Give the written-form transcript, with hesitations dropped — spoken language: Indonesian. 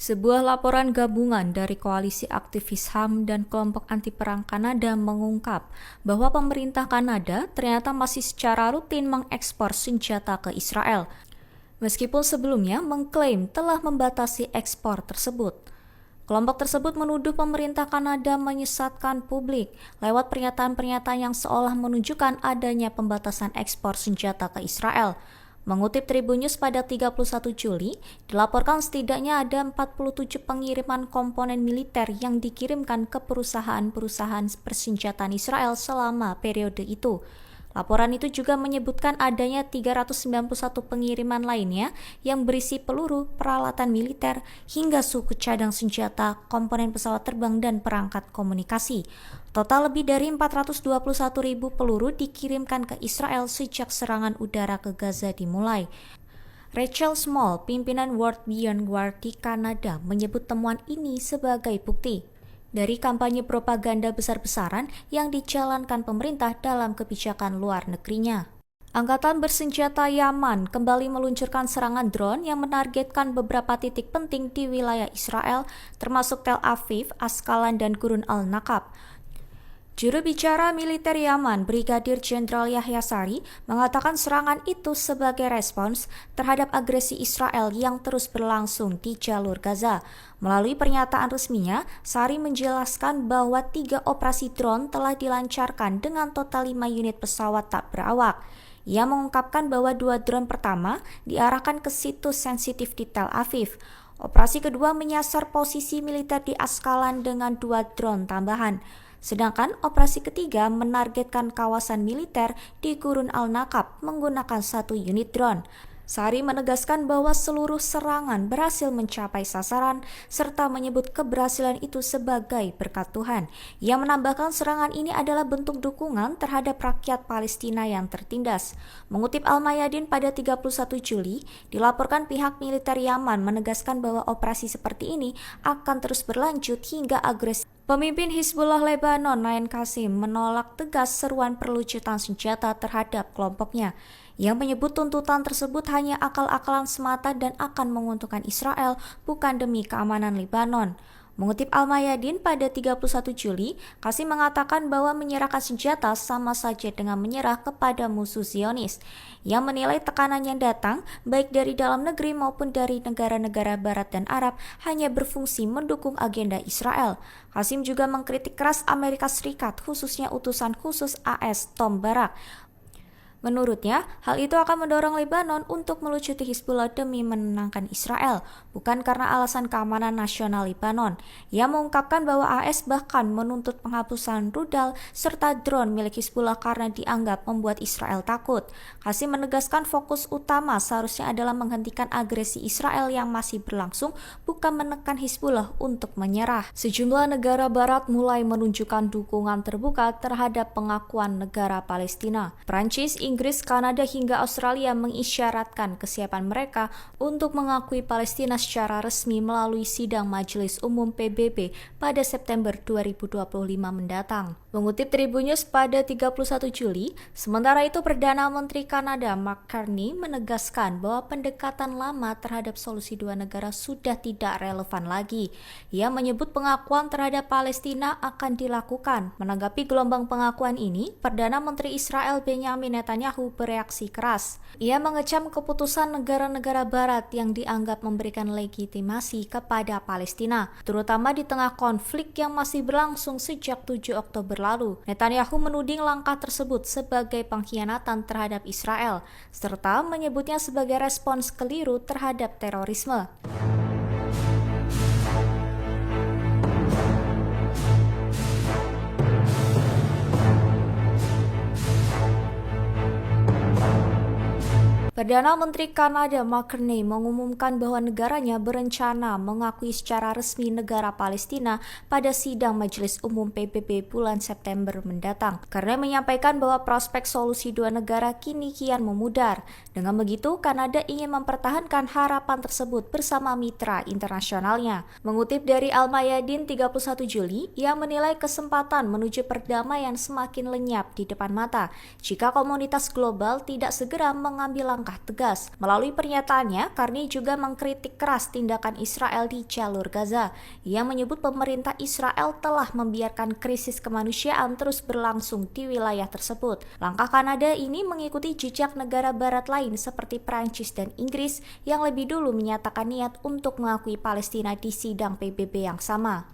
Sebuah laporan gabungan dari Koalisi Aktivis HAM dan kelompok anti perang Kanada mengungkap bahwa pemerintah Kanada ternyata masih secara rutin mengekspor senjata ke Israel, meskipun sebelumnya mengklaim telah membatasi ekspor tersebut. Kelompok tersebut menuduh pemerintah Kanada menyesatkan publik lewat pernyataan-pernyataan yang seolah menunjukkan adanya pembatasan ekspor senjata ke Israel. Mengutip Tribun News pada 31 Juli, dilaporkan setidaknya ada 47 pengiriman komponen militer yang dikirimkan ke perusahaan-perusahaan persenjataan Israel selama periode itu. Laporan itu juga menyebutkan adanya 391 pengiriman lainnya yang berisi peluru, peralatan militer, hingga suku cadang senjata, komponen pesawat terbang, dan perangkat komunikasi. Total lebih dari 421.000 peluru dikirimkan ke Israel sejak serangan udara ke Gaza dimulai. Rachel Small, pimpinan World Beyond War di Kanada, menyebut temuan ini sebagai bukti dari kampanye propaganda besar-besaran yang dijalankan pemerintah dalam kebijakan luar negerinya. Angkatan bersenjata Yaman kembali meluncurkan serangan drone yang menargetkan beberapa titik penting di wilayah Israel, termasuk Tel Aviv, Askalan, dan Gurun Al-Nakab. Juru bicara militer Yaman, Brigadir Jenderal Yahya Sari, mengatakan serangan itu sebagai respons terhadap agresi Israel yang terus berlangsung di jalur Gaza. Melalui pernyataan resminya, Sari menjelaskan bahwa 3 operasi drone telah dilancarkan dengan total 5 unit pesawat tak berawak. Ia mengungkapkan bahwa 2 drone pertama diarahkan ke situs sensitif di Tel Aviv. Operasi kedua menyasar posisi militer di Askalan dengan 2 drone tambahan. Sedangkan operasi ketiga menargetkan kawasan militer di Gurun Al-Nakab menggunakan 1 unit drone. Sari menegaskan bahwa seluruh serangan berhasil mencapai sasaran serta menyebut keberhasilan itu sebagai berkat Tuhan. Ia menambahkan serangan ini adalah bentuk dukungan terhadap rakyat Palestina yang tertindas. Mengutip Al-Mayadin pada 31 Juli, dilaporkan pihak militer Yaman menegaskan bahwa operasi seperti ini akan terus berlanjut hingga agresi. Pemimpin Hizbullah Lebanon, Naim Qasim, menolak tegas seruan perlucutan senjata terhadap kelompoknya. Ia menyebut tuntutan tersebut hanya akal-akalan semata dan akan menguntungkan Israel, bukan demi keamanan Lebanon. Mengutip Al-Mayadin pada 31 Juli, Qasim mengatakan bahwa menyerahkan senjata sama saja dengan menyerah kepada musuh Zionis. Ia menilai tekanan yang datang, baik dari dalam negeri maupun dari negara-negara Barat dan Arab, hanya berfungsi mendukung agenda Israel. Qasim juga mengkritik keras Amerika Serikat, khususnya utusan khusus AS Tom Barak. Menurutnya, hal itu akan mendorong Lebanon untuk melucuti Hizbullah demi menenangkan Israel, bukan karena alasan keamanan nasional Lebanon. Ia mengungkapkan bahwa AS bahkan menuntut penghapusan rudal serta drone milik Hizbullah karena dianggap membuat Israel takut. Qasim menegaskan fokus utama seharusnya adalah menghentikan agresi Israel yang masih berlangsung, bukan menekan Hizbullah untuk menyerah. Sejumlah negara barat mulai menunjukkan dukungan terbuka terhadap pengakuan negara Palestina. Prancis, Inggris, Kanada, hingga Australia mengisyaratkan kesiapan mereka untuk mengakui Palestina secara resmi melalui sidang Majelis Umum PBB pada September 2025 mendatang. Mengutip Tribun News pada 31 Juli, sementara itu Perdana Menteri Kanada Mark Carney menegaskan bahwa pendekatan lama terhadap solusi 2 negara sudah tidak relevan lagi. Ia menyebut pengakuan terhadap Palestina akan dilakukan. Menanggapi gelombang pengakuan ini, Perdana Menteri Israel Benjamin Netanyahu bereaksi keras. Ia mengecam keputusan negara-negara barat yang dianggap memberikan legitimasi kepada Palestina, terutama di tengah konflik yang masih berlangsung sejak 7 Oktober lalu. Netanyahu menuding langkah tersebut sebagai pengkhianatan terhadap Israel, serta menyebutnya sebagai respons keliru terhadap terorisme. Perdana Menteri Kanada Mark Carney mengumumkan bahwa negaranya berencana mengakui secara resmi negara Palestina pada sidang Majelis Umum PBB bulan September mendatang. Carney menyampaikan bahwa prospek solusi 2 negara kini kian memudar. Dengan begitu, Kanada ingin mempertahankan harapan tersebut bersama mitra internasionalnya. Mengutip dari Al-Mayadin 31 Juli, ia menilai kesempatan menuju perdamaian semakin lenyap di depan mata jika komunitas global tidak segera mengambil langkah langkah tegas. Melalui pernyataannya, Carney juga mengkritik keras tindakan Israel di jalur Gaza. Ia menyebut pemerintah Israel telah membiarkan krisis kemanusiaan terus berlangsung di wilayah tersebut. Langkah Kanada ini mengikuti jejak negara barat lain seperti Prancis dan Inggris yang lebih dulu menyatakan niat untuk mengakui Palestina di sidang PBB yang sama.